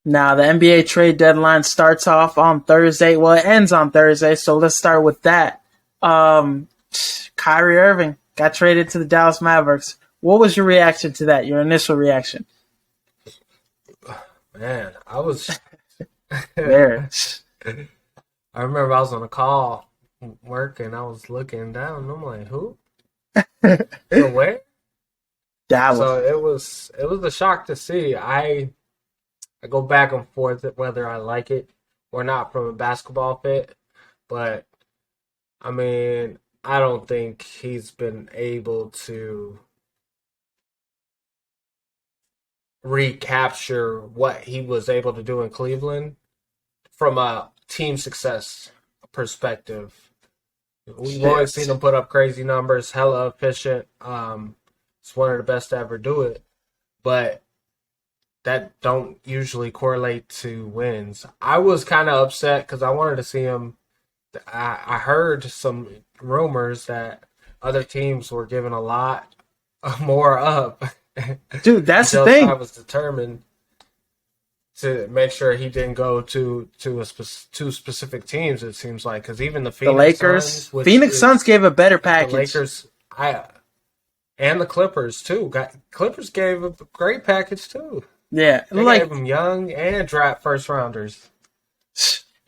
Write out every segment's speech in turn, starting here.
Now, the NBA trade deadline starts off on Thursday. Well, it ends on Thursday, so let's start with that. Kyrie Irving got traded to the Dallas Mavericks. What was your reaction to that, your initial reaction? Man, I was There. I remember I was on a call working. I was looking down and I'm like, who? So where? Dallas. So it was a shock to see. I go back and forth whether I like it or not from a basketball fit, but I mean, I don't think he's been able to recapture what he was able to do in Cleveland from a team success perspective. We've always seen him put up crazy numbers, hella efficient. It's one of the best to ever do it, but that don't usually correlate to wins. I was kind of upset because I wanted to see him. I heard some rumors that other teams were giving a lot more up. Dude, that's the thing. I was determined to make sure he didn't go to two specific teams. It seems like because even the Lakers, Phoenix Suns gave a better package. The Lakers, and the Clippers too. Clippers gave a great package too. Yeah, they gave them young and draft first rounders.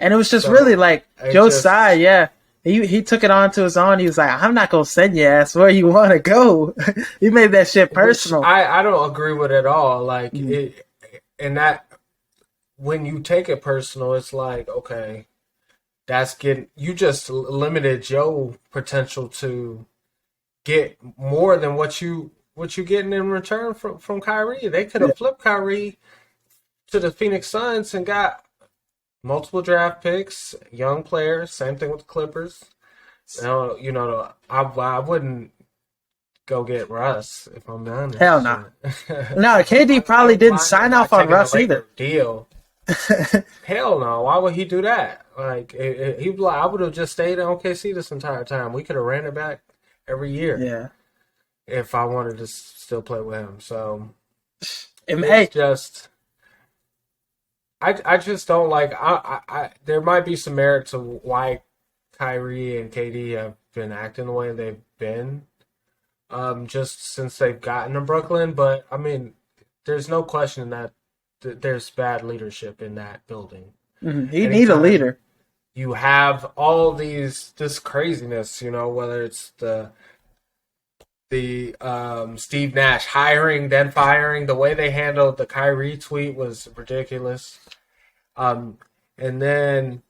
And it was just really like Joe Tsai, yeah. He took it on to his own. He was like, I'm not going to send your ass where you want to go. He made that shit personal. I don't agree with it at all. Like, and that, when you take it personal, it's like, okay, you just limited your potential to get more than what you getting in return from Kyrie. They could have flipped Kyrie to the Phoenix Suns and got multiple draft picks, young players. Same thing with the Clippers. I wouldn't go get Russ if I'm honest. Hell no. No, KD probably didn't sign off on Russ either. Deal. Hell no. Why would he do that? Like I would have just stayed in OKC this entire time. We could have ran it back every year. Yeah. If I wanted to still play with him. So it's just. I just don't like. There might be some merit to why Kyrie and KD have been acting the way they've been, just since they've gotten to Brooklyn. But I mean, there's no question that there's bad leadership in that building. Mm-hmm. You need a leader. You have all this craziness, whether it's the Steve Nash hiring, then firing. The way they handled the Kyrie tweet was ridiculous. And then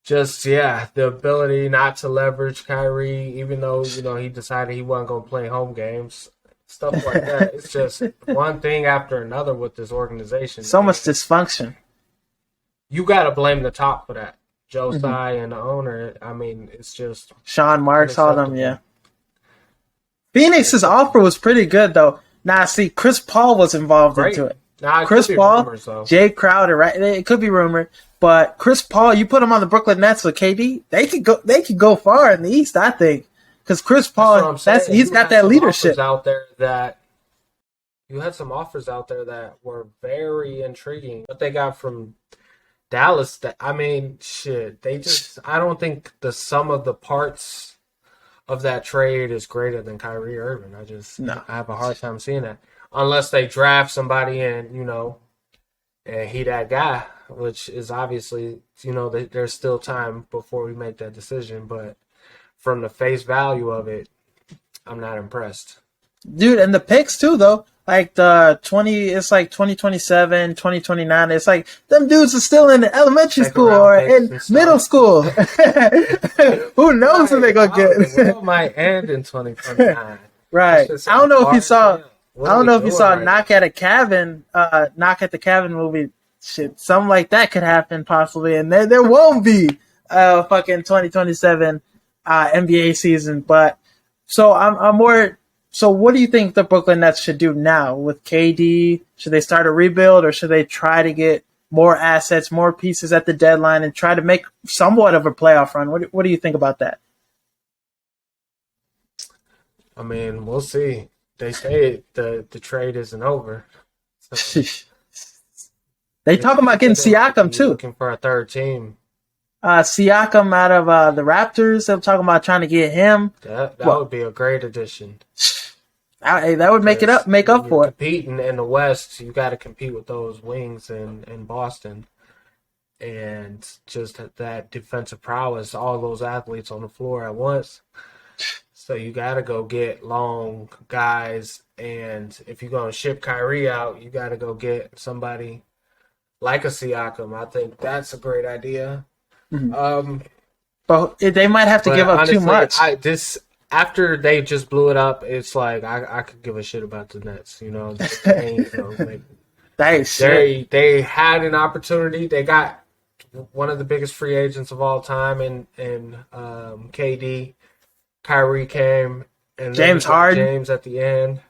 just, the ability not to leverage Kyrie, even though, he decided he wasn't going to play home games. Stuff like that. It's just one thing after another with this organization. So much dysfunction. You got to blame the top for that. Joe Tsai and the owner. I mean, it's just... Sean Marks, all them, yeah. Phoenix's offer was pretty good, though. Now, see, Chris Paul was involved into it. Nah, Chris Paul, rumors, Jay Crowder, right? It could be rumored, but Chris Paul, you put him on the Brooklyn Nets with KD, they could go far in the East, I think, because Chris Paul, he's got that leadership out there. That you had some offers out there that were very intriguing. What they got from Dallas, I don't think the sum of the parts of that trade is greater than Kyrie Irving. I have a hard time seeing that. Unless they draft somebody and he that guy, which is obviously, there's still time before we make that decision. But from the face value of it, I'm not impressed. Dude, and the picks too, though. Like it's like 2027, 2029. It's like them dudes are still in elementary school or in middle school. Who knows what they're going to get? The world might end in 2029. Right. I don't know if you saw... Knock at the Cabin movie. Shit, something like that could happen possibly, and there won't be fucking 2027 NBA season. But so I'm more. So what do you think the Brooklyn Nets should do now with KD? Should they start a rebuild, or should they try to get more assets, more pieces at the deadline, and try to make somewhat of a playoff run? What do you think about that? I mean, we'll see. They say the trade isn't over. So They talking about getting Siakam too. Looking for a third team. Siakam out of the Raptors. They're talking about trying to get him. That would be a great addition. Hey, that would make up for it. Competing in the West, you got to compete with those wings in Boston, and just that defensive prowess, all those athletes on the floor at once. So you got to go get long guys, and if you're going to ship Kyrie out, you got to go get somebody like a Siakam. I think that's a great idea. Mm-hmm. But they might have to give up honestly, too much. After they just blew it up, it's like I could give a shit about the Nets. You know, they had an opportunity. They got one of the biggest free agents of all time, and KD. Kyrie came, and James Harden. James at the end.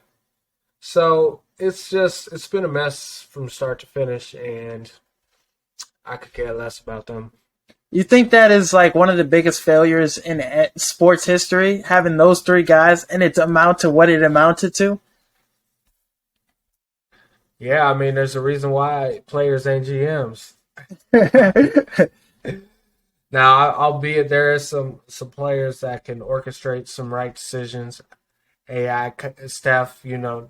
So it's been a mess from start to finish, and I could care less about them. You think that is like one of the biggest failures in sports history, having those three guys, and it amount to what it amounted to? Yeah, I mean, there's a reason why players ain't GMs. Now, albeit there is some players that can orchestrate some right decisions. AI Steph, you know,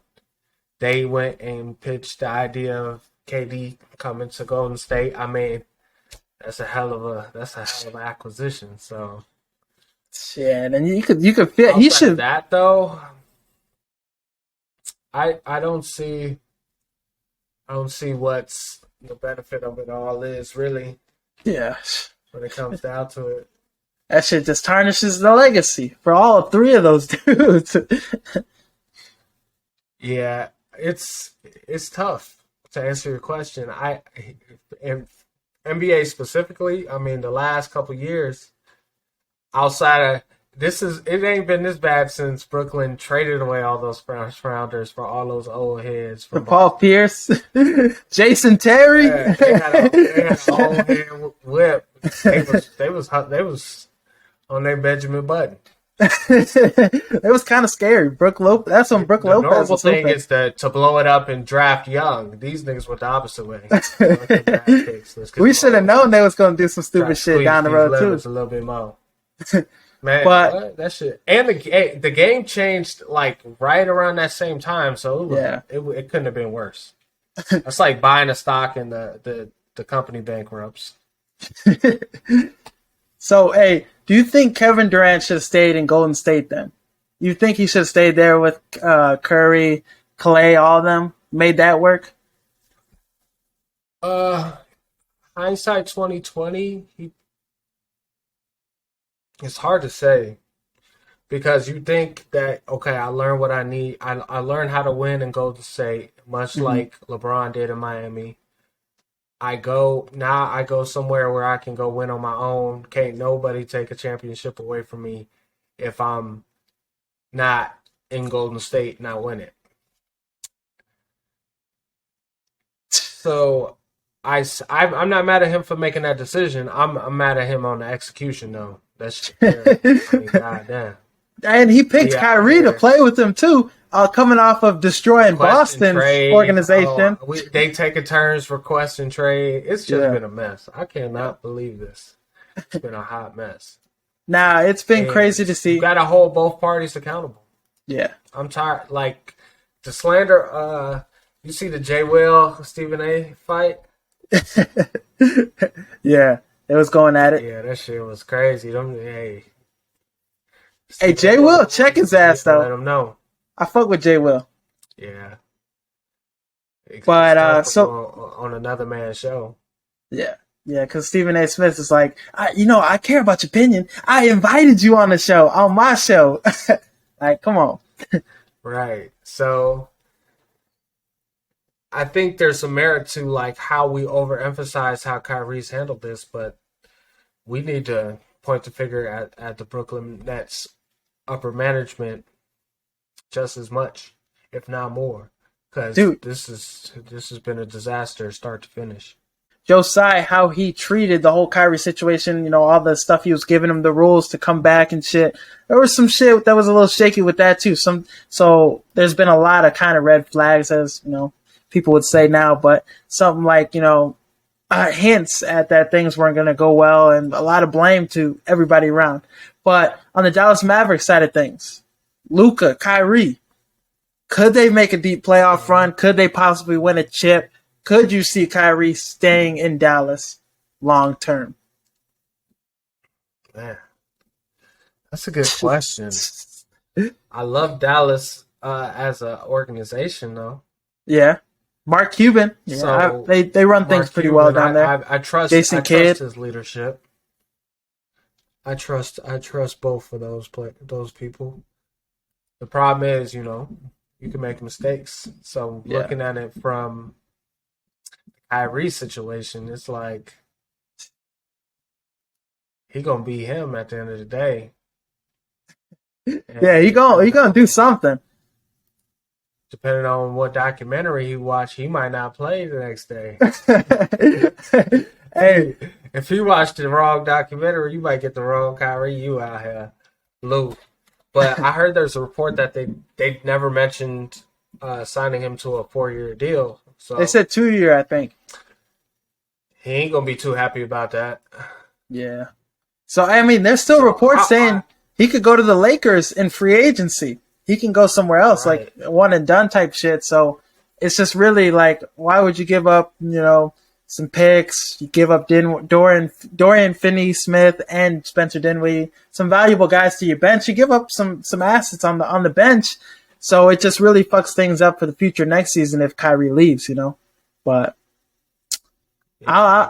they went and pitched the idea of KD coming to Golden State. I mean, that's a hell of an acquisition. So yeah, and you could fit. He should that though. I don't see what's the benefit of it all is really. Yeah, when it comes down to it, that shit just tarnishes the legacy for all three of those dudes. Yeah, it's tough to answer your question. NBA specifically, I mean, the last couple years, outside of it ain't been this bad since Brooklyn traded away all those first rounders for all those old heads. For Paul Pierce, Jason Terry. Yeah, they had an old head whip. They was on their Benjamin Button. It was kind of scary. That's when Brook Lopez. The normal thing is to blow it up and draft young. These niggas went the opposite way. We should have known they was going to do some stupid shit down the road too. A little bit more. Man, but that shit, and the game changed like right around that same time, so it couldn't have been worse. That's like buying a stock and the company bankrupts. So, hey, do you think Kevin Durant should have stayed in Golden State then? You think he should have stayed there with Curry, Clay, all of them? Made that work? Hindsight 2020, it's hard to say because you think that, okay, I learned what I need. I learned how to win in Golden State, much like LeBron did in Miami. I go somewhere where I can go win on my own. Can't nobody take a championship away from me if I'm not in Golden State and I win it. So I'm not mad at him for making that decision. I'm mad at him on the execution though. That's I mean, goddamn. And he picked Kyrie to play with him too. Coming off of destroying Boston's organization. They taking turns requesting trade. It's just been a mess. I cannot believe this. It's been a hot mess. Nah, it's been crazy to see. You got to hold both parties accountable. Yeah. I'm tired. Like, the slander, you see the J. Will, Stephen A. fight? Yeah. It was going at it. Yeah, that shit was crazy. Hey, J. Will, check his ass, though. Let him know. I fuck with J. Will. Yeah. But on another man's show. Yeah, because Stephen A. Smith is like, I care about your opinion. I invited you on my show. Like, come on. Right. So I think there's some merit to like how we overemphasize how Kyrie's handled this, but we need to point the finger at the Brooklyn Nets upper management just as much, if not more, because this has been a disaster start to finish. Josiah, how he treated the whole Kyrie situation, all the stuff he was giving him, the rules to come back and shit. There was some shit that was a little shaky with that too. So there's been a lot of kind of red flags as, people would say now, but something like, hints at that things weren't going to go well and a lot of blame to everybody around. But on the Dallas Mavericks side of things, Luka, Kyrie, could they make a deep playoff run? Could they possibly win a chip? Could you see Kyrie staying in Dallas long term? Man, that's a good question. I love Dallas as an organization, though. Yeah. Mark Cuban. Yeah, So, they run things pretty Cuban, well down there. I trust Jason I Kidd. trust his leadership. I trust both of those people. The problem is, you can make mistakes. So looking at it from the Kyrie situation, it's like he gonna be him at the end of the day. Yeah, he gonna do something. Depending on what documentary he watched, he might not play the next day. Hey, if he watched the wrong documentary, you might get the wrong Kyrie. You out here, Lou. But I heard there's a report that they never mentioned signing him to a 4-year deal. So they said 2-year, I think. He ain't gonna be too happy about that. Yeah. So I mean, there's still reports saying he could go to the Lakers in free agency. He can go somewhere else, right. like one and done type shit. So it's just really like, why would you give up, some picks? You give up Dorian Finney-Smith and Spencer Dinwiddie, some valuable guys to your bench. You give up some assets on the bench. So it just really fucks things up for the future next season if Kyrie leaves, But I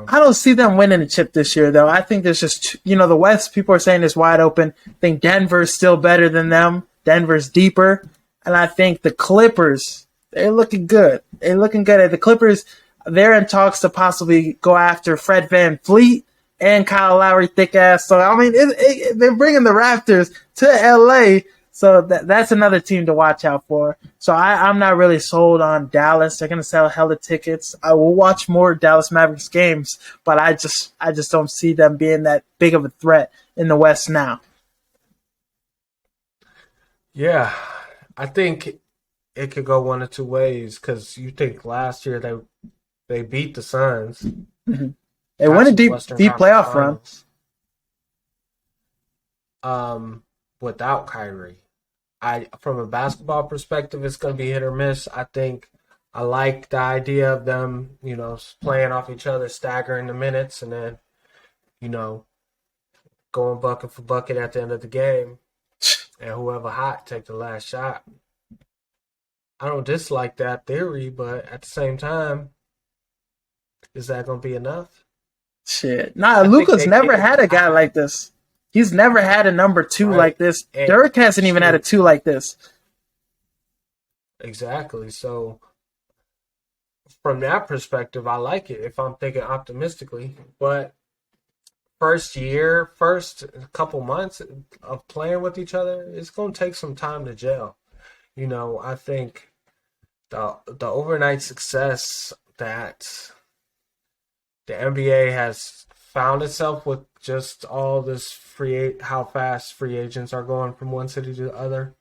don't see them winning a chip this year, though. I think there's just, the West, people are saying is wide open. I think Denver's still better than them. Denver's deeper. And I think the Clippers, they're looking good. The Clippers, they're in talks to possibly go after Fred VanVleet and Kyle Lowry, thick ass. So, I mean, they're bringing the Raptors to LA. So that's another team to watch out for. So I'm not really sold on Dallas. They're going to sell hella tickets. I will watch more Dallas Mavericks games, but I just don't see them being that big of a threat in the West now. Yeah, I think it could go one of two ways because you think last year they beat the Suns. Mm-hmm. They won a deep playoff run. Without Kyrie. From a basketball perspective, it's going to be hit or miss. I think I like the idea of them, playing off each other, staggering the minutes, and then, going bucket for bucket at the end of the game, and whoever hot take the last shot. I don't dislike that theory, but at the same time, is that going to be enough? Shit. Nah, Luka's never had a guy like this. He's never had a number 2 like this. And Dirk hasn't even had a 2 like this. Exactly. So, from that perspective, I like it if I'm thinking optimistically. But first couple months of playing with each other, it's going to take some time to gel. I think the overnight success that the NBA has found itself with just all this how fast free agents are going from one city to the other.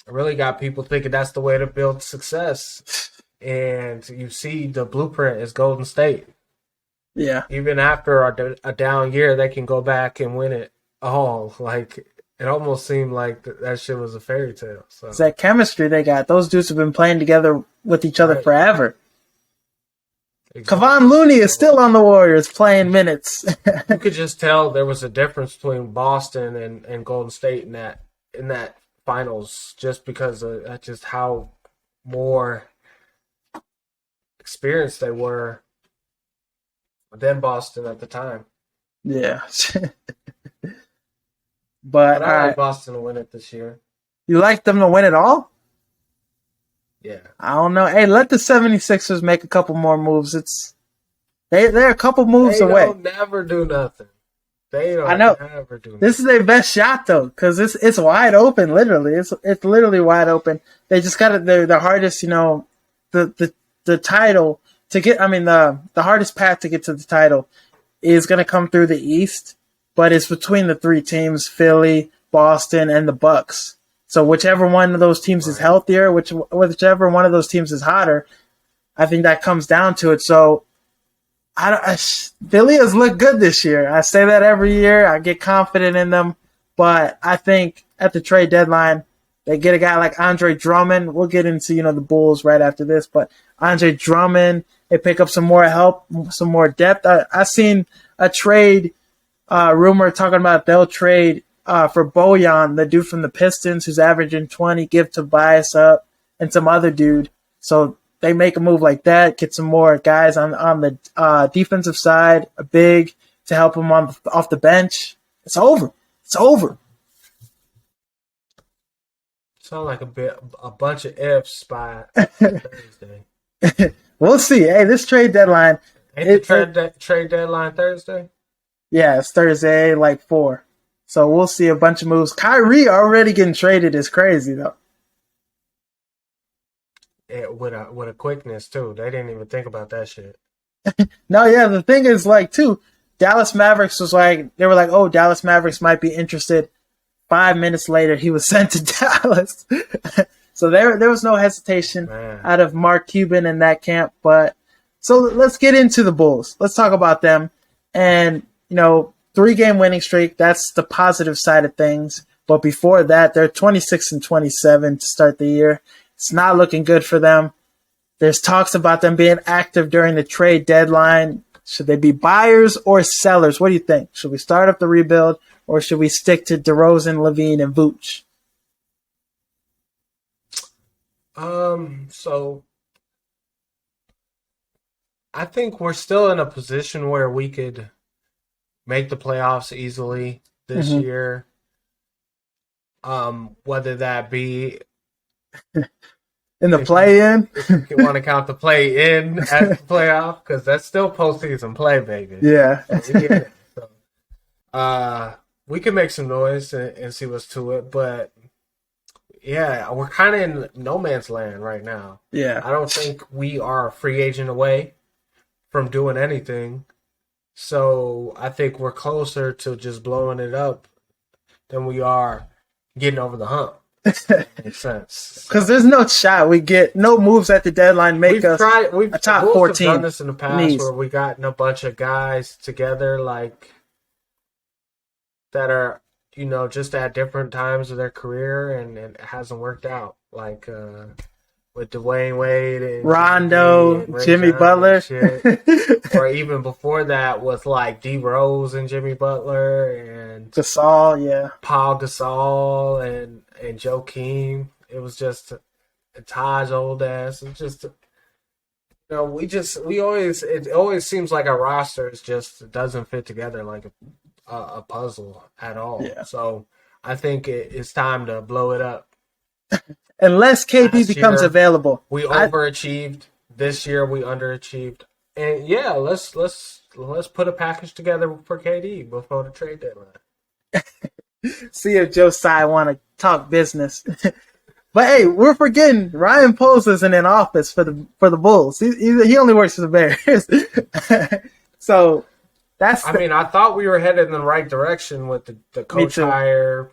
Really got people thinking that's the way to build success. And you see the blueprint is Golden State. Yeah. Even after a down year, they can go back and win it all. Like, it almost seemed like that shit was a fairy tale. So. It's that chemistry they got. Those dudes have been playing together with each other forever. Exactly. Kevon Looney is still on the Warriors playing minutes. You could just tell there was a difference between Boston and Golden State in that finals, just because of just how more experienced they were than Boston at the time. Yeah. But I like Boston to win it this year. You like them to win it all? Yeah. I don't know. Hey, let the 76ers make a couple more moves. They're a couple moves away. They don't never do nothing. They don't ever do nothing. This is their best shot, though, because it's wide open, literally. It's literally wide open. They just got the hardest, the title to get. I mean, the hardest path to get to the title is going to come through the East, but it's between the 3 teams: Philly, Boston, and the Bucks. So whichever one of those teams is healthier, whichever one of those teams is hotter, I think that comes down to it. So Philly has looked good this year. I say that every year. I get confident in them, but I think at the trade deadline, they get a guy like Andre Drummond. We'll get into, the Bulls right after this, but Andre Drummond, they pick up some more help, some more depth. I seen a trade rumor talking about they'll trade for Bojan, the dude from the Pistons who's averaging 20, give Tobias up, and some other dude. So they make a move like that, get some more guys on the defensive side, a big to help them off the bench. It's over. It's over. Sound like a bunch of ifs by Thursday. We'll see. Hey, this trade deadline. Trade deadline Thursday? Yeah, it's Thursday, like 4. So we'll see a bunch of moves. Kyrie already getting traded is crazy, though. With a quickness, too. They didn't even think about that shit. No, yeah, the thing is, too, Dallas Mavericks they were like, oh, Dallas Mavericks might be interested. 5 minutes later, he was sent to Dallas. So there was no hesitation out of Mark Cuban in that camp. But so let's get into the Bulls. Let's talk about them. And, 3-game winning streak, that's the positive side of things. But before that, they're 26-27 to start the year. It's not looking good for them. There's talks about them being active during the trade deadline. Should they be buyers or sellers? What do you think? Should we start up the rebuild, or should we stick to DeRozan, Levine, and Vooch? So I think we're still in a position where we could make the playoffs easily this year. Whether that be in the play-in, if you want to count the play-in as the playoff, because that's still postseason play, baby. Yeah. We can make some noise and see what's to it, but yeah, we're kind of in no man's land right now. Yeah. I don't think we are a free agent away from doing anything. So I think we're closer to just blowing it up than we are getting over the hump. Makes sense. Because there's no shot we get no moves at the deadline make us a top 14. We've done this in the past where we gotten a bunch of guys together that are just at different times of their career and it hasn't worked out. With Dwayne Wade and Rondo, and Jimmy Butler, or even before that with D Rose and Jimmy Butler and Gasol, yeah, Paul Gasol and Joakim. It was just Taj old ass. It's just it always seems like our roster just doesn't fit together like a puzzle at all. Yeah. So I think it's time to blow it up. Unless KD becomes available. We overachieved. This year we underachieved. And yeah, let's put a package together for KD before the trade deadline. See if Josiah want to talk business. But hey, we're forgetting Ryan Poles isn't in office for the Bulls. He only works for the Bears. So I thought we were headed in the right direction with the coach hire.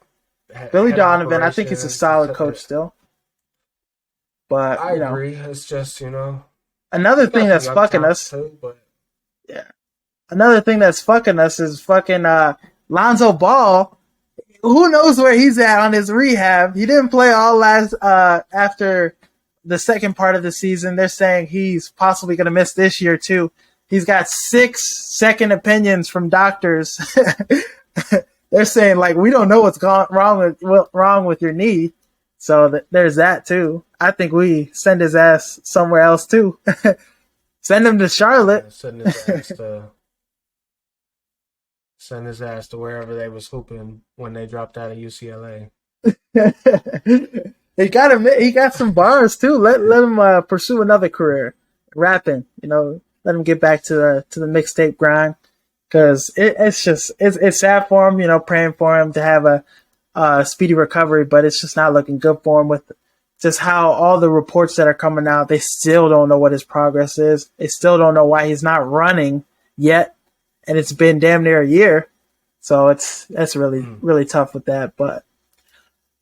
Billy Donovan, I think he's a solid coach still. But I agree. It's just another thing that's fucking us. Yeah, another thing that's fucking us is fucking Lonzo Ball. Who knows where he's at on his rehab? He didn't play all last after the second part of the season. They're saying he's possibly going to miss this year too. He's got 6 second opinions from doctors. They're saying we don't know what's wrong with your knee. So there's that too. I think we send his ass somewhere else too. Send him to Charlotte. Yeah, send his ass to wherever they was hooping when they dropped out of UCLA. He got some bars too. Let him pursue another career, rapping. Let him get back to the mixtape grind, because it's sad for him. Praying for him to have a speedy recovery, but it's just not looking good for him with just how all the reports that are coming out. They still don't know what his progress is. They still don't know why he's not running yet, and it's been damn near a year. So that's really really tough with that. But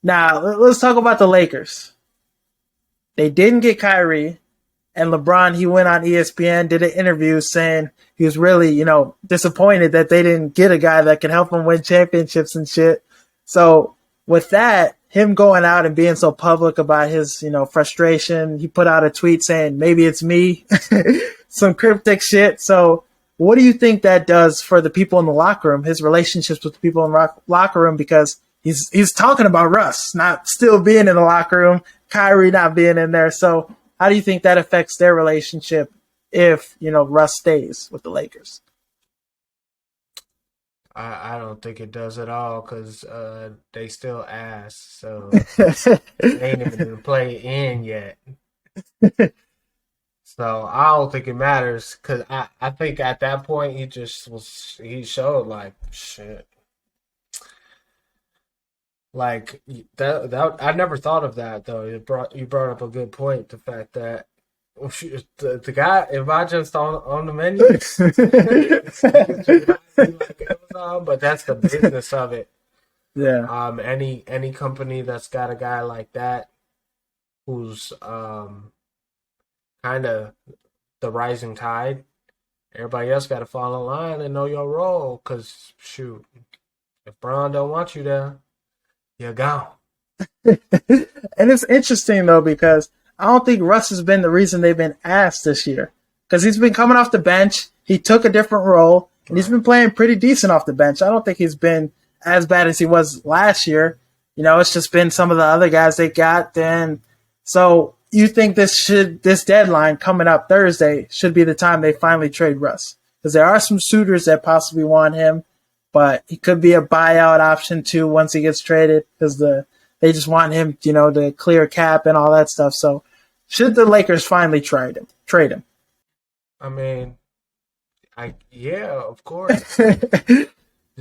Now let's talk about the Lakers. They didn't get Kyrie, and LeBron, he went on ESPN, did an interview saying he was really, disappointed that they didn't get a guy that can help him win championships and shit. So with that, him going out and being so public about his, frustration, he put out a tweet saying, maybe it's me, some cryptic shit. So what do you think that does for the people in the locker room, his relationships with the people in the locker room? Because he's talking about Russ not still being in the locker room, Kyrie not being in there. So how do you think that affects their relationship if, Russ stays with the Lakers? I don't think it does at all because they still ass, so they ain't even gonna play in yet. So I don't think it matters because I think at that point he showed like shit. Like that I never thought of that though. You brought up a good point. The fact that the guy, if I just on the menu, like Amazon, but that's the business of it. Yeah. Any company that's got a guy like that, who's kind of the rising tide, everybody else got to fall in line and know your role. Cause shoot, if Braun don't want you there, you're gone. And it's interesting though because I don't think Russ has been the reason they've been asked this year because he's been coming off the bench. He took a different role and he's been playing pretty decent off the bench. I don't think he's been as bad as he was last year. It's just been some of the other guys they got then. So you think this deadline coming up Thursday should be the time they finally trade Russ? Because there are some suitors that possibly want him, but he could be a buyout option too once he gets traded because they just want him, to clear cap and all that stuff. So should the Lakers finally trade him? I mean, yeah, of course. The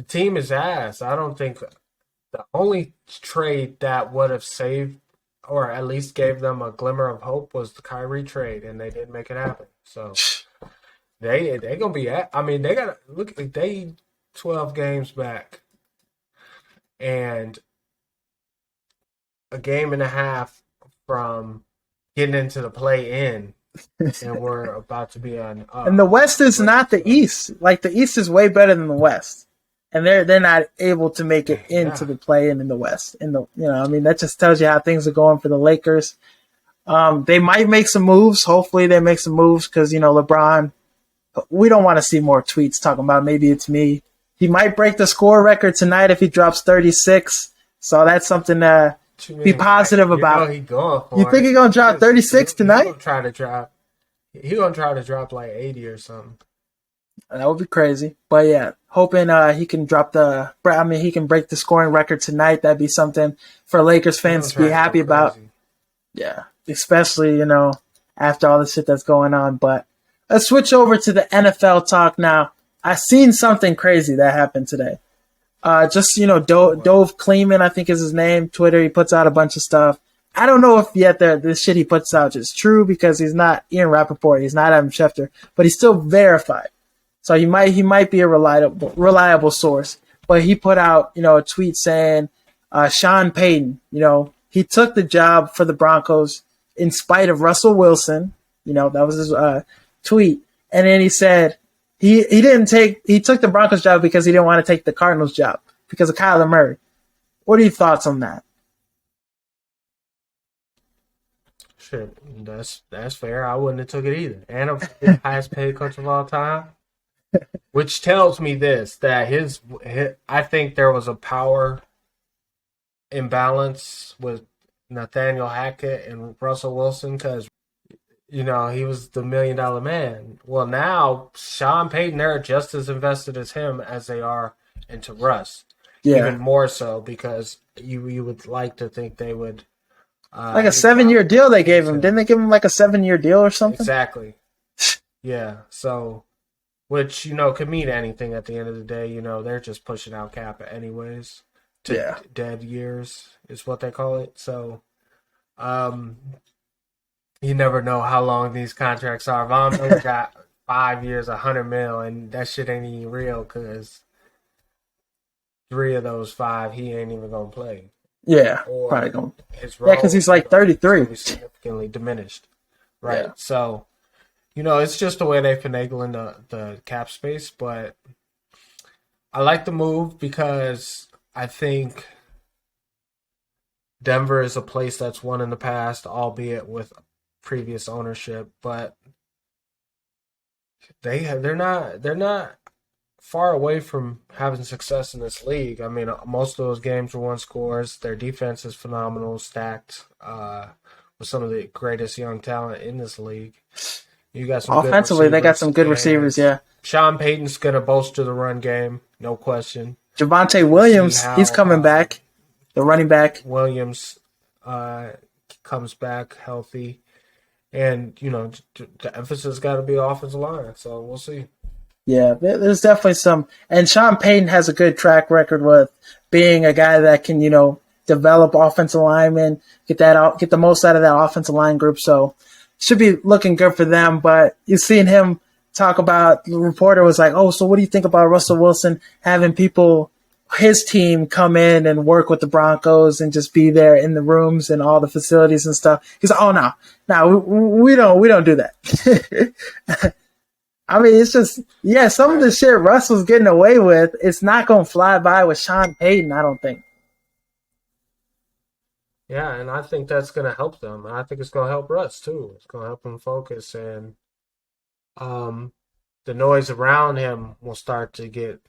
team is ass. I don't think the only trade that would have saved or at least gave them a glimmer of hope was the Kyrie trade, and they didn't make it happen. So they gonna be at. I mean, they got look. They 12 games back, and a game and a half from getting into the play-in, and we're about to be on. And the West is not the East. Like the East is way better than the West, and they're not able to make it into the play-in in the West. That just tells you how things are going for the Lakers. They might make some moves. Hopefully, they make some moves because LeBron. We don't want to see more tweets talking about maybe it's me. He might break the score record tonight if he drops 36. So that's something to be positive about. He going for you think he's gonna drop 36 tonight? He's gonna try to drop like 80 or something. That would be crazy. But yeah, hoping he can he can break the scoring record tonight. That'd be something for Lakers fans to be happy about. Yeah, especially after all the shit that's going on. But let's switch over to the NFL talk now. I seen something crazy that happened today. Dove Kleeman, I think is his name. Twitter, he puts out a bunch of stuff. I don't know if yet this shit he puts out is true because he's not Ian Rappaport, he's not Adam Schefter, but he's still verified. So he might be a reliable source. But he put out, a tweet saying Sean Payton, he took the job for the Broncos in spite of Russell Wilson. That was his tweet. And then he said he took the Broncos job because he didn't want to take the Cardinals job because of Kyler Murray. What are your thoughts on that? Shit, that's fair. I wouldn't have took it either. And I'm the highest paid coach of all time. Which tells me this, that I think there was a power imbalance with Nathaniel Hackett and Russell Wilson because, he was the $1 million man. Well, now Sean Payton, they're just as invested as him as they are into Russ. Yeah. Even more so because you would like to think they would. Like a 7-year deal they gave him. Didn't they give him like a 7-year deal or something? Exactly. Yeah. So, which, could mean anything at the end of the day. They're just pushing out cap anyways. Dead years is what they call it. So, you never know how long these contracts are. Von Miller got 5 years, $100 million, and that shit ain't even real because 3 of those 5 he ain't even gonna play. Yeah, or probably going. his Yeah, because role, he's like 33. will be significantly diminished. Right. Yeah. So, it's just the way they finagling the cap space, but I like the move because I think Denver is a place that's won in the past, albeit with previous ownership, but they're not far away from having success in this league. I mean, most of those games were one scores. Their defense is phenomenal, stacked with some of the greatest young talent in this league. You got some good Offensively, they got receivers, some good and receivers. Yeah. Sean Payton's gonna bolster the run game, no question. Javonte We'll see Williams, he's how coming back. The running back. Williams uh, comes back healthy, and the emphasis got to be the offensive line. So we'll see. Yeah, there's definitely some. And Sean Payton has a good track record with being a guy that can, develop offensive linemen, get the most out of that offensive line group. So should be looking good for them. But you've seen him talk about. The reporter was like, "Oh, so what do you think about Russell Wilson having his team come in and work with the Broncos and just be there in the rooms and all the facilities and stuff?" He's like, "Oh no, we don't do that." I mean, it's just, yeah, some of the shit Russ was getting away with, it's not going to fly by with Sean Payton, I don't think. Yeah, and I think that's going to help them. I think it's going to help Russ too. It's going to help him focus, and um, the noise around him will start to get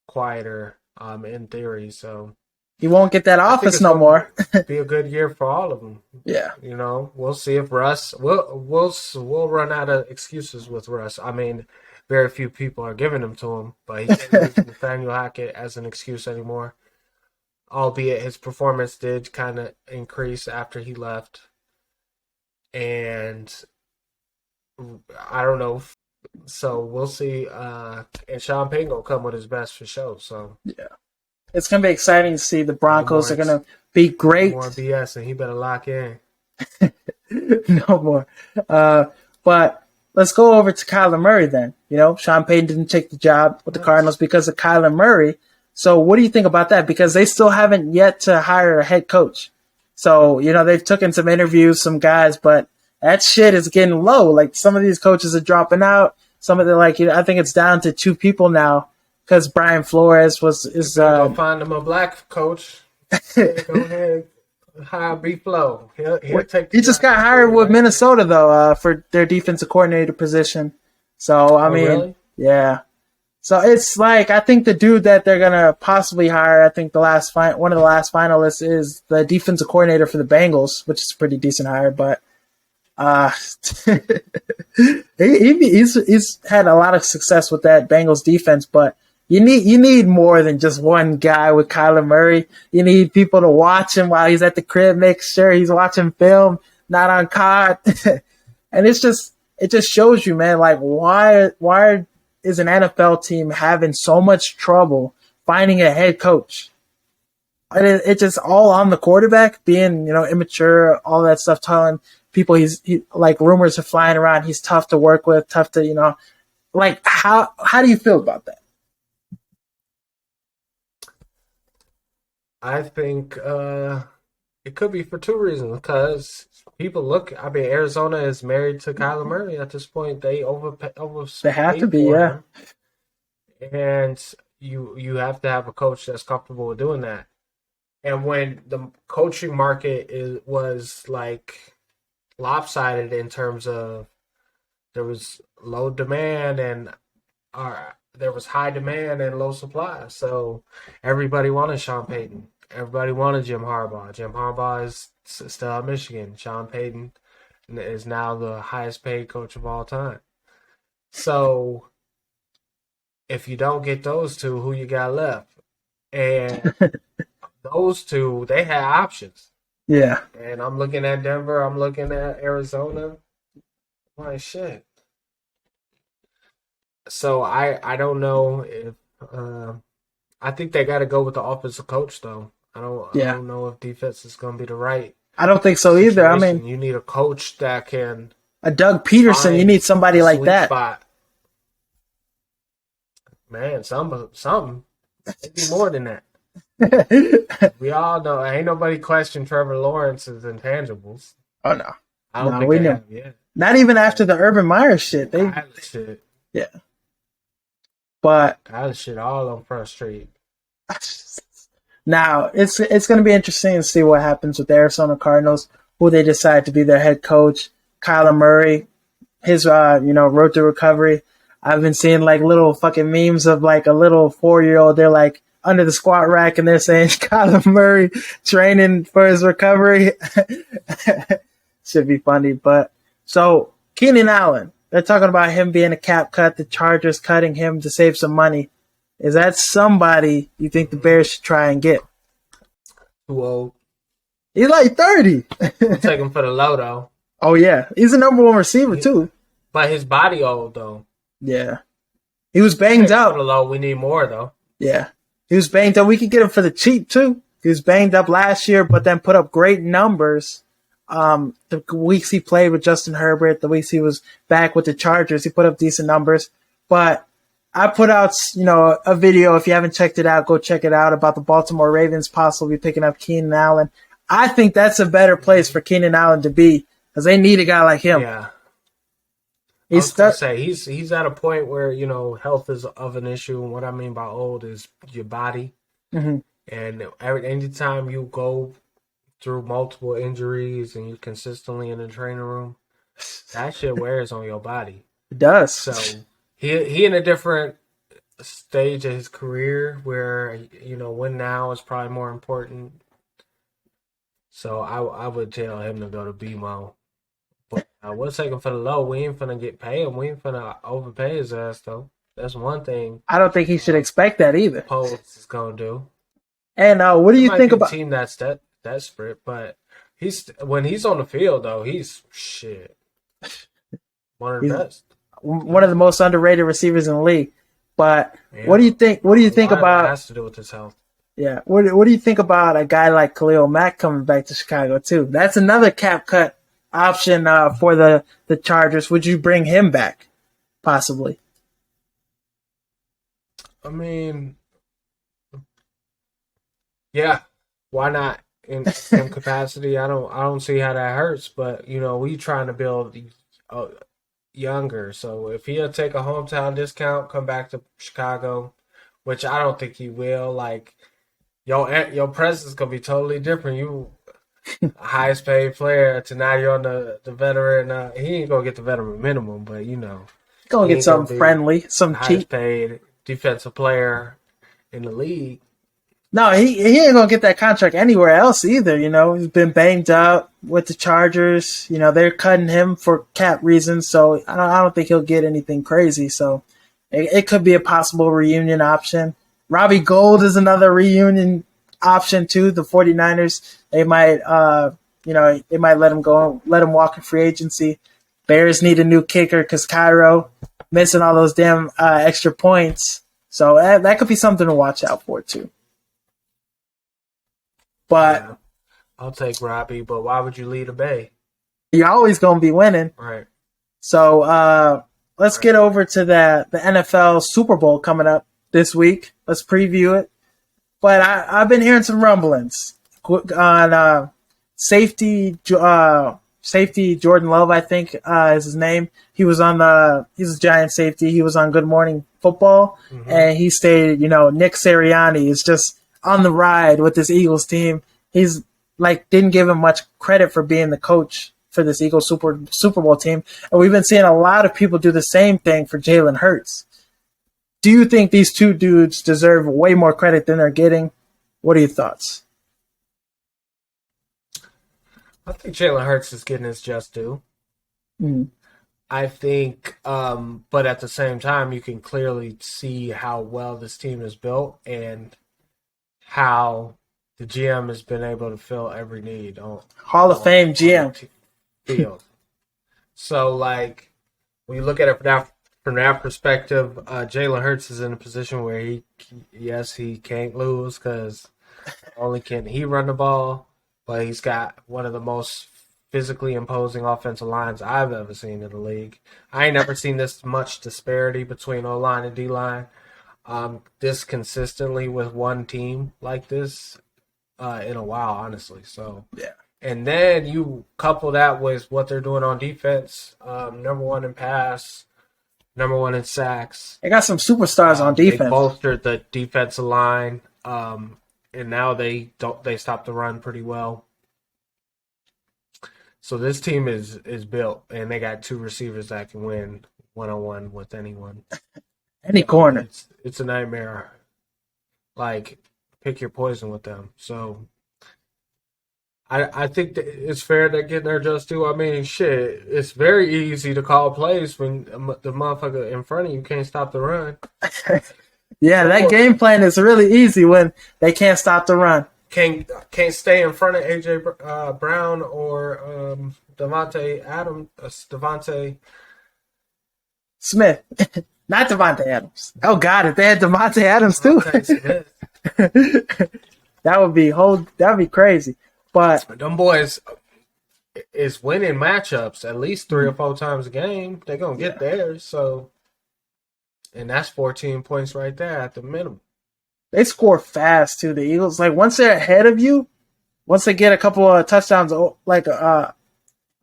quieter. In theory, so He won't get that I think office it's no going more. to be a good year for all of them. Yeah. We'll see if Russ. We'll run out of excuses with Russ. I mean, very few people are giving them to him, but he can't use Nathaniel Hackett as an excuse anymore. Albeit his performance did kind of increase after he left, and I don't know. So we'll see. And Sean Payton will come with his best for sure. So Yeah. It's going to be exciting to see. The no Broncos more, are going to be great. more BS, and he better lock in. No more. But let's go over to Kyler Murray then. Sean Payton didn't take the job with the Cardinals because of Kyler Murray. So what do you think about that? Because they still haven't yet to hire a head coach. So, they've taken some interviews, some guys, but that shit is getting low. Like, some of these coaches are dropping out. Some of them, I think it's down to 2 people now because Brian Flores is Go find him a black coach. Go ahead, hire B Flow. He'll take. He just got hired with Minnesota though for their defensive coordinator position. So I mean, really? Yeah. So it's like, I think the dude that they're gonna possibly hire, I think one of the last finalists is the defensive coordinator for the Bengals, which is a pretty decent hire. But he's had a lot of success with that Bengals defense. But you need more than just one guy with Kyler Murray. You need people to watch him while he's at the crib, make sure he's watching film, not on COD. And it just shows you, man, like why is an NFL team having so much trouble finding a head coach? And it's just all on the quarterback being, immature, all that stuff, telling people like rumors are flying around. He's tough to work with, tough to, like how do you feel about that? I think it could be for 2 reasons. Because people look. I mean, Arizona is married to Kyler Murray at this point. They They have to be, yeah. Him. And you have to have a coach that's comfortable with doing that. And when the coaching market was like lopsided in terms of there was low demand and there was high demand and low supply. So everybody wanted Sean Payton. Everybody wanted Jim Harbaugh. Jim Harbaugh is still at Michigan. Sean Payton is now the highest paid coach of all time. So if you don't get those 2, who you got left? And those 2, they had options. Yeah. And I'm looking at Denver. I'm looking at Arizona. My shit. So I don't know if I think they got to go with the offensive coach though. I don't know if defense is going to be the right. I don't think so either. I mean, you need a coach that can a Doug Peterson. You need somebody like that. Spot. Man, something maybe more than that. We all know ain't nobody question Trevor Lawrence's intangibles. Oh no, I don't no, think we they know. have yet. Not even after the Urban Meyer shit. They, Kyler shit. yeah, but Kyler shit all on Front Street. now it's going to be interesting to see what happens with the Arizona Cardinals, who they decide to be their head coach. Kyler Murray, his road to recovery. I've been seeing like little fucking memes of like a little 4-year-old. They're like under the squat rack and they're saying Kyler Murray training for his recovery. Should be funny, but so Keenan Allen, they're talking about him being a cap cut, the Chargers cutting him to save some money. Is that somebody you think the Bears should try and get? Too old. He's like 30. We'll take him for the low though. Oh yeah, he's a number one receiver too. But his body old though. Yeah, he was banged out. For the low, we need more though. Yeah, he was banged up. We could get him for the cheap too. He was banged up last year, but then put up great numbers. The weeks he played with Justin Herbert, the weeks he was back with the Chargers, he put up decent numbers. But I put out, a video. If you haven't checked it out, go check it out about the Baltimore Ravens possibly picking up Keenan Allen. I think that's a better place for Keenan Allen to be because they need a guy like him. Yeah. He's he's at a point where health is of an issue, and what I mean by old is your body. Mm-hmm. And anytime you go through multiple injuries and you're consistently in the training room, that shit wears on your body. It does. So he in a different stage of his career where win now is probably more important. So I would tell him to go to BMO. But we'll take him for the low. We ain't finna get paid him. We ain't finna overpay his ass though. That's one thing. I don't think he should expect that either. Post is gonna do. And what do you think about a team that's desperate? But when he's on the field though, he's shit. One of the best. One of the most underrated receivers in the league. But what do you think? What do you think about? It has to do with his health. Yeah. What do you think about a guy like Khalil Mack coming back to Chicago too? That's another cap cut option for the Chargers. Would you bring him back, possibly? I mean, yeah, why not? In some capacity, I don't see how that hurts. But we trying to build younger. So if he'll take a hometown discount, come back to Chicago, which I don't think he will. Like your presence is gonna be totally different. You highest paid player to now you're on the veteran. He ain't gonna get the veteran minimum, but gonna get something friendly, some cheap. Highest paid defensive player in the league. No, he ain't gonna get that contract anywhere else either. He's been banged up with the Chargers. They're cutting him for cap reasons, so I don't think he'll get anything crazy. So it could be a possible reunion option. Robbie Gould is another reunion option too. The 49ers, they might they might let him go, let him walk in free agency. Bears need a new kicker because Cairo missing all those damn extra points. So that could be something to watch out for too. But yeah, I'll take Robbie, but why would you lead a Bay? You're always going to be winning. Right. So let's get over to the NFL Super Bowl coming up this week. Let's preview it. But I've been hearing some rumblings on safety Jordan Love, I think is his name. He's a giant safety. He was on Good Morning Football, and he stated, Nick Sirianni is just on the ride with this Eagles team. He's didn't give him much credit for being the coach for this Eagles Super Bowl team. And we've been seeing a lot of people do the same thing for Jalen Hurts. Do you think these two dudes deserve way more credit than they're getting? What are your thoughts? I think Jalen Hurts is getting his just due. Mm. I think, but at the same time, you can clearly see how well this team is built and how the GM has been able to fill every need on Hall of Fame GM field. So, when you look at it from that perspective, Jalen Hurts is in a position where he can't lose because only can he run the ball, but he's got one of the most physically imposing offensive lines I've ever seen in the league. I ain't never seen this much disparity between O-line and D-line. this consistently with one team like this in a while, honestly. So Yeah. and then you couple that with what they're doing on defense, number one in pass, number one in sacks. They got some superstars on They defense. bolstered the defensive line, and now they stop the run pretty well. So this team is built, and they got two receivers that can win 1-on-1 with anyone. Any corner. It's a nightmare. Like, pick your poison with them. So I think that it's fair they're getting their just due. I mean, shit, it's very easy to call plays when the motherfucker in front of you can't stop the run. Yeah, that game plan is really easy when they can't stop the run. Can't stay in front of AJ Brown or Devontae Smith. Not Devontae Adams. Oh God, if they had Devontae Adams too. That would be crazy. But them boys is winning matchups at least 3 or 4 times a game. They're gonna get theirs. So, and that's 14 points right there at the minimum. they score fast too. The Eagles, like once they're ahead of you, once they get a couple of touchdowns, like a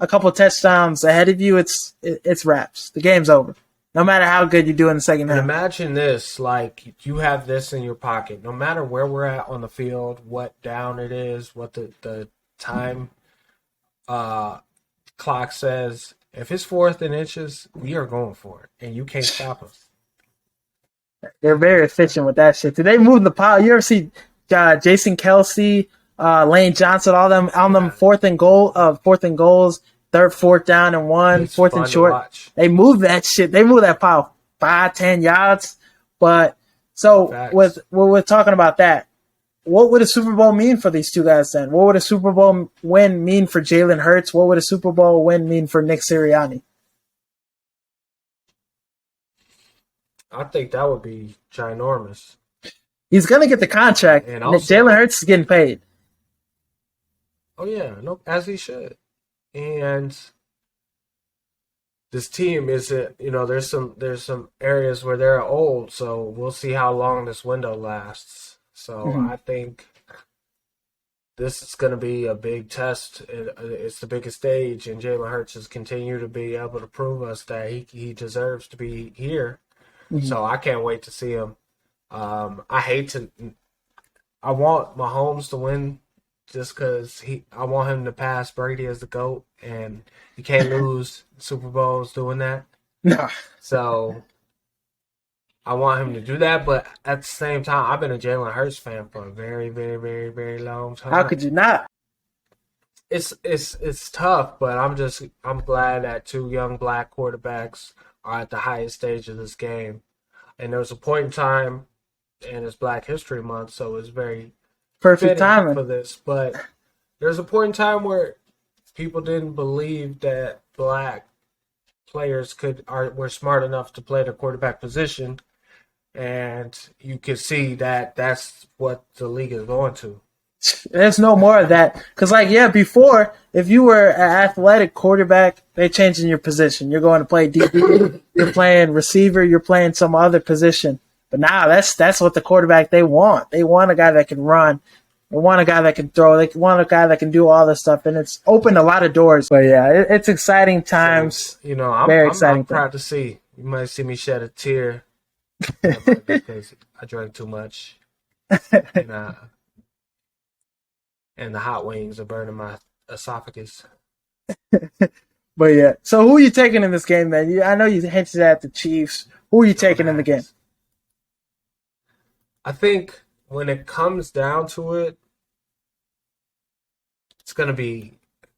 couple of touchdowns ahead of you, it's wraps. The game's over. No matter how good you do in the second half. Imagine this, like you have this in your pocket. No matter where we're at on the field, what down it is, what the time clock says, if it's 4th and inches, we are going for it, and you can't stop us. They're very efficient with that shit. Did they move the pile? You ever see Jason Kelsey, Lane Johnson, all them on them fourth and goals, third, 4th down and 1, It's 4th fun and to short. watch. They move that shit. They move that pile 5-10 yards. But so Facts. with when we're talking about that, what would a Super Bowl mean for these two guys then? What would a Super Bowl win mean for Jalen Hurts? What would a Super Bowl win mean for Nick Sirianni? I think that would be ginormous. He's gonna get the contract. And also- Jalen Hurts is getting paid. Oh yeah, no, as he should. And this team isn't, there's some areas where they're old, so we'll see how long this window lasts. So I think this is going to be a big test. It's the biggest stage, and Jalen Hurts has continued to be able to prove us that he deserves to be here. So I can't wait to see him. I want Mahomes to win just because I want him to pass Brady as the GOAT, and you can't lose Super Bowls doing that. No. So I want him to do that, but at the same time, I've been a Jalen Hurts fan for a very, very, very, very long time. How could you not? It's tough, but I'm glad that 2 young black quarterbacks are at the highest stage of this game. And there was a point in time, and it's Black History Month, so it's very Perfect timing for this. But there's a point in time where people didn't believe that black players were smart enough to play the quarterback position, and you could see that that's what the league is going to. There's no more of that. Because, before, if you were an athletic quarterback, they changing your position. You're going to play DB, you're playing receiver, you're playing some other position. But now that's what the quarterback they want. They want a guy that can run. They want a guy that can throw. They want a guy that can do all this stuff. And it's opened a lot of doors. But, yeah, it's exciting times. So, I'm proud to see. You might see me shed a tear because I drank too much. And the hot wings are burning my esophagus. But yeah, so who are you taking in this game, man? I know you hinted at the Chiefs. Who are you taking in the game? I think when it comes down to it, it's going to be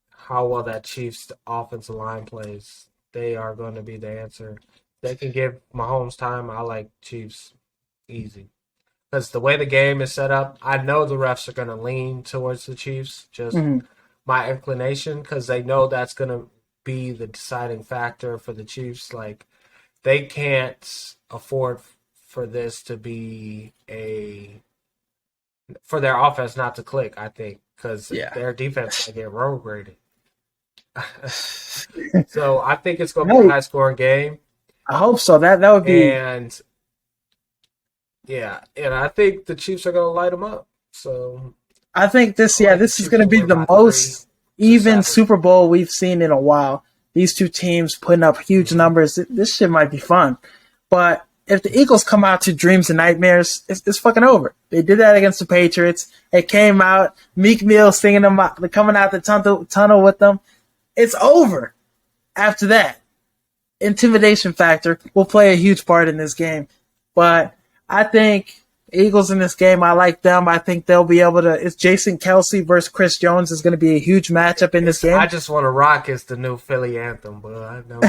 how well that Chiefs offensive line plays. They are going to be the answer. They can give Mahomes time. I like Chiefs easy. Because the way the game is set up, I know the refs are going to lean towards the Chiefs. Just my inclination, because they know that's going to be the deciding factor for the Chiefs. Like, they can't afford for this to be for their offense not to click, I think, because their defense will get road graded. So I think it's going to be a high-scoring game. I hope so. That would be. And Yeah, and I think the Chiefs are going to light them up. So I think this, I like the this is Chiefs going to to be win the by three most to even seven. Super Bowl we've seen in a while. These two teams putting up huge Mhm. numbers. This shit might be fun. But if the Eagles come out to dreams and nightmares, it's fucking over. They did that against the Patriots. It came out, Meek Mill singing them out, coming out the tunnel with them. It's over after that. Intimidation factor will play a huge part in this game. But I think Eagles in this game, I like them. I think they'll be able to. It's Jason Kelsey versus Chris Jones is going to be a huge matchup in this I game. just want to rock is the new Philly anthem, but I know.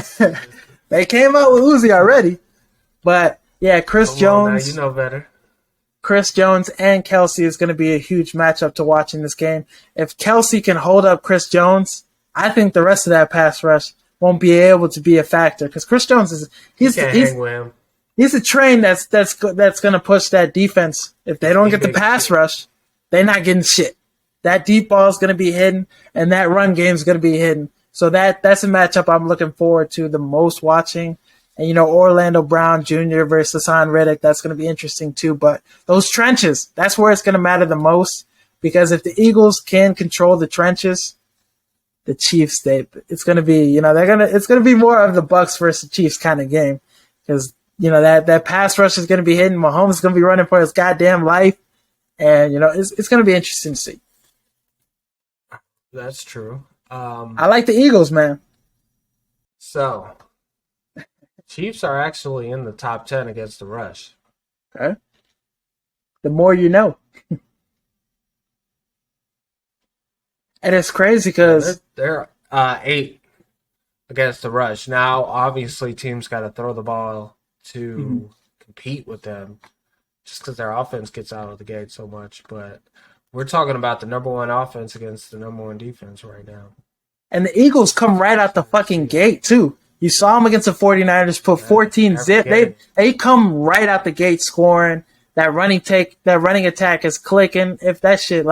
They came out with Uzi already. But yeah, Come on now, you know better. Chris Jones and Kelsey is going to be a huge matchup to watch in this game. If Kelsey can hold up Chris Jones, I think the rest of that pass rush won't be able to be a factor because Chris Jones is You he's can't he's hang with him. he's a train that's going to push that defense. If they don't He get the big as pass shit. rush, they're not getting shit. That deep ball is going to be hidden, and that run game is going to be hidden. So that's a matchup I'm looking forward to the most watching. And Orlando Brown Jr. versus Hassan Reddick, that's going to be interesting too. But those trenches, that's where it's going to matter the most because if the Eagles can control the trenches, the Chiefs, it's going to be it's going to be more of the Bucks versus Chiefs kind of game because that pass rush is going to be hidden. Mahomes is going to be running for his goddamn life, and it's going to be interesting to see. That's true. I like the Eagles, man. So Chiefs are actually in the top 10 against the rush. Okay, the more you know, and it's crazy Yeah, because they're 8 against the rush. Now, obviously, teams got to throw the ball to compete with them just because their offense gets out of the gate so much. But we're talking about the number one offense against the number one defense right now. and the Eagles come right out the fucking gate too. You saw them against the 49ers put 14 Every zip. game. They come right out the gate scoring. That running attack is clicking. If that shit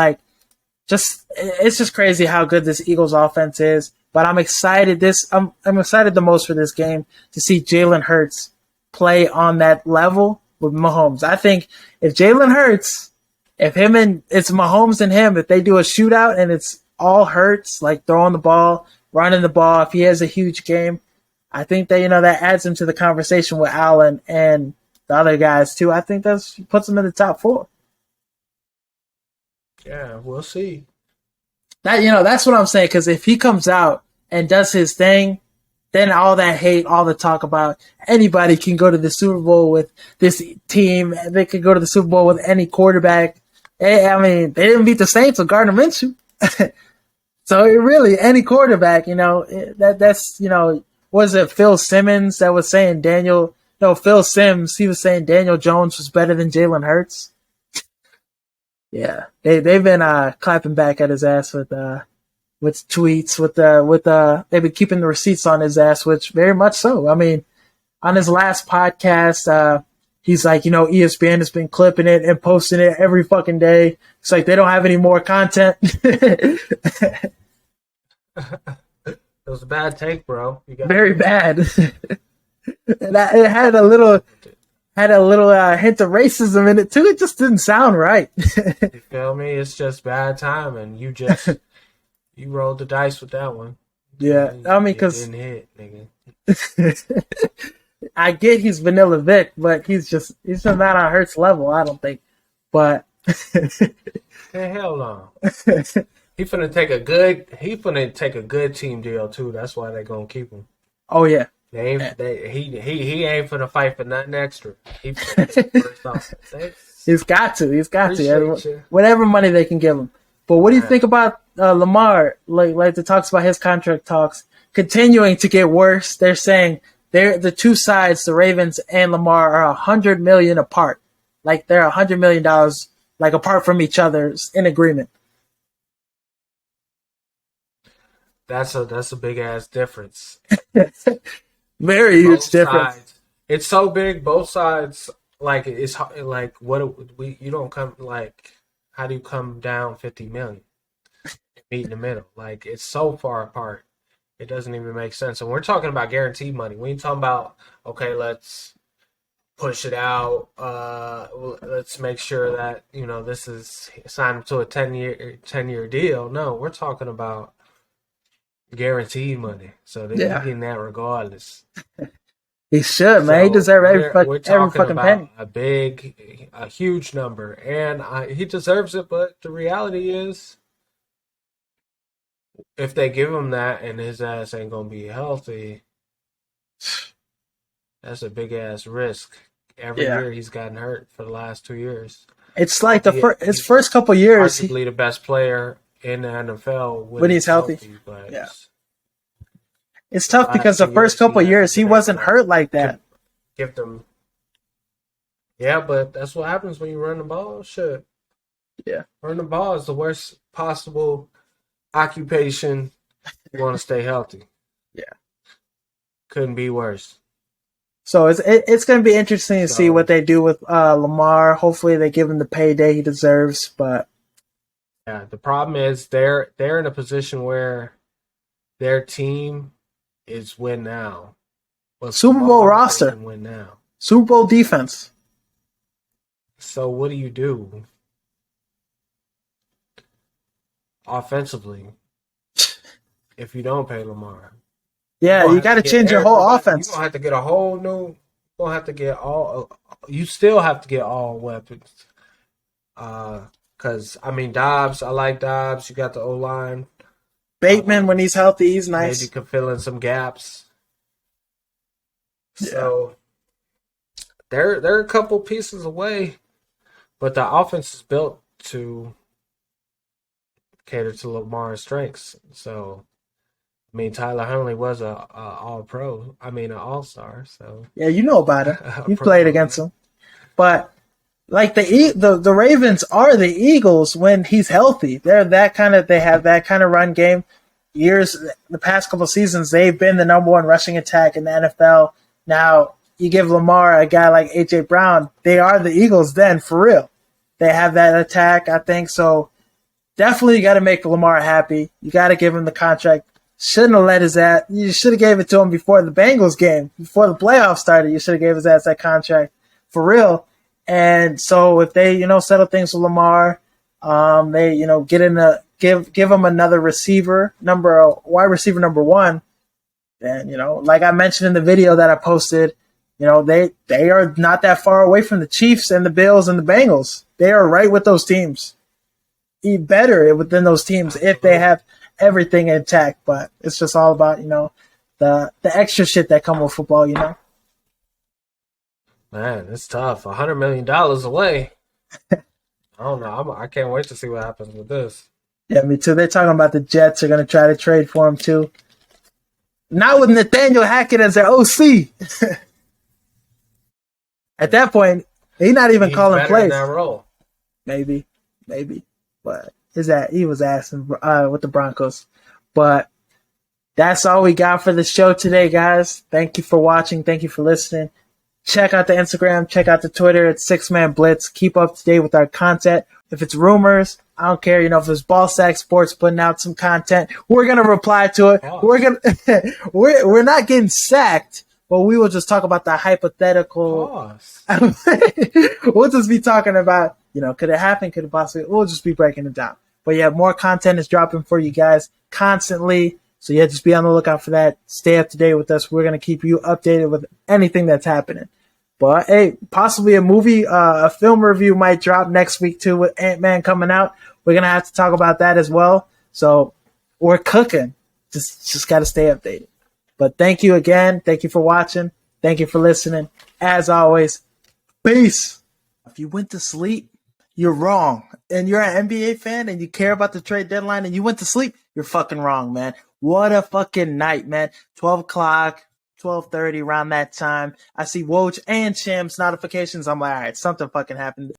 it's just crazy how good this Eagles offense is. But I'm excited. I'm excited the most for this game to see Jalen Hurts play on that level with Mahomes. I think if Jalen Hurts, it's Mahomes and him, if they do a shootout and it's all Hurts, like throwing the ball, running the ball, if he has a huge game, I think that that adds him to the conversation with Allen and the other guys too. I think that puts him in the top 4. Yeah, we'll see. That's what I'm saying. Because if he comes out and does his thing, then all that hate, all the talk about anybody can go to the Super Bowl with this team. They could go to the Super Bowl with any quarterback. I mean, they didn't beat the Saints with Gardner Minshew. So really, any quarterback, that's was it Phil Simmons that was saying Phil Sims, he was saying Daniel Jones was better than Jalen Hurts. Yeah, they've been clapping back at his ass with tweets they've been keeping the receipts on his ass, which very much so. I mean, on his last podcast, he's like, ESPN has been clipping it and posting it every fucking day. It's like they don't have any more content. It was a bad take, bro. Very bad. And it had a little hint of racism in it too. It just didn't sound right. You feel me? It's just bad timing. You rolled the dice with that one. Yeah, I mean, because it didn't hit, nigga. I get he's Vanilla Vic, but he's just not on Hurts level, I don't think. But Hey, hell no. He finna take a good team deal too. That's why they gonna keep him. Oh yeah. He ain't finna fight for nothing extra. He first off. He's got to. Appreciate you. Whatever money they can give him. But what do you think about Lamar? Like the talks about his contract talks continuing to get worse. They're saying the two sides, the Ravens and Lamar, are $100 million apart. Like they're $100 million like apart from each other in agreement. That's a big ass difference. Very huge difference. Sides. It's so big. Both sides, like it's like you don't come like. How do you come down 50 million? Meet in the middle. Like it's so far apart. It doesn't even make sense. And we're talking about guaranteed money. We ain't talking about okay, let's push it out. Let's make sure that this is signed to a 10-year deal. No, we're talking about guaranteed money, so he's getting that regardless. He should, man. He deserves we're every talking fucking about penny. a huge number, and he deserves it. But the reality is, if they give him that and his ass ain't gonna be healthy, that's a big ass risk. Every year he's gotten hurt for the last 2 years. It's like his first couple years. Arguably the best player in the NFL when he's healthy. But it's tough because the first couple years he wasn't hurt like that. Give them. Yeah, but that's what happens when you run the ball. Shit. Yeah. Running the ball is the worst possible occupation. You want to stay healthy. Yeah. Couldn't be worse. So it's going to be interesting to see what they do with Lamar. Hopefully they give him the payday he deserves. But yeah, the problem is they're in a position where their team is win now. Well, Super Bowl roster. Win now. Super Bowl defense. So what do you do offensively if you don't pay Lamar? Yeah, you got to change your whole offense. You're going to have to get a whole new. You're going to have to get all. You still have to get all weapons. Because, Dobbs, I like Dobbs. You got the O-line. Bateman, when he's healthy, he's nice. Maybe you can fill in some gaps. Yeah. So, they're a couple pieces away. But the offense is built to cater to Lamar's strengths. So, Tyler Huntley was a all-pro. An all-star. So yeah, you know about it. You played against him. But like the Ravens are the Eagles when he's healthy. They're that kind of. They have that kind of run game. The past couple of seasons, they've been the number one rushing attack in the NFL. Now you give Lamar a guy like AJ Brown, they are the Eagles. Then for real, they have that attack. I think so. Definitely, you got to make Lamar happy. You got to give him the contract. Shouldn't have let his ass. You should have gave it to him before the Bengals game, before the playoffs started. You should have gave his ass that contract for real. And so if they, settle things with Lamar, they, give him another wide receiver number one. And like I mentioned in the video that I posted, they are not that far away from the Chiefs and the Bills and the Bengals. They are right with those teams. Eat better within those teams if they have everything intact, but it's just all about the extra shit that come with football. Man, it's tough. $100 million away. I don't know. I can't wait to see what happens with this. Yeah, me too. They're talking about the Jets are going to try to trade for him too. Not with Nathaniel Hackett as their OC. At that point, he's not even calling plays. In that role. Maybe, but he was asking with the Broncos. But that's all we got for the show today, guys. Thank you for watching. Thank you for listening. Check out the Instagram. Check out the Twitter. It's 6Man Blitz. Keep up to date with our content. If it's rumors, I don't care. If it's Ball Sack Sports putting out some content, we're gonna reply to it. Oh. We're not getting sacked, but we will just talk about the hypothetical. We'll just be talking about, could it happen? Could it possibly? We'll just be breaking it down. But yeah, more content is dropping for you guys constantly. So yeah, just be on the lookout for that. Stay up to date with us. We're going to keep you updated with anything that's happening. But hey, possibly a film review might drop next week too with Ant-Man coming out. We're going to have to talk about that as well. So we're cooking. Just got to stay updated. But thank you again. Thank you for watching. Thank you for listening. As always, peace. If you went to sleep, you're wrong. And you're an NBA fan and you care about the trade deadline and you went to sleep, you're fucking wrong, man. What a fucking night, man. 12 o'clock, 12:30, around that time. I see Woj and Shams notifications. I'm like, all right, something fucking happened.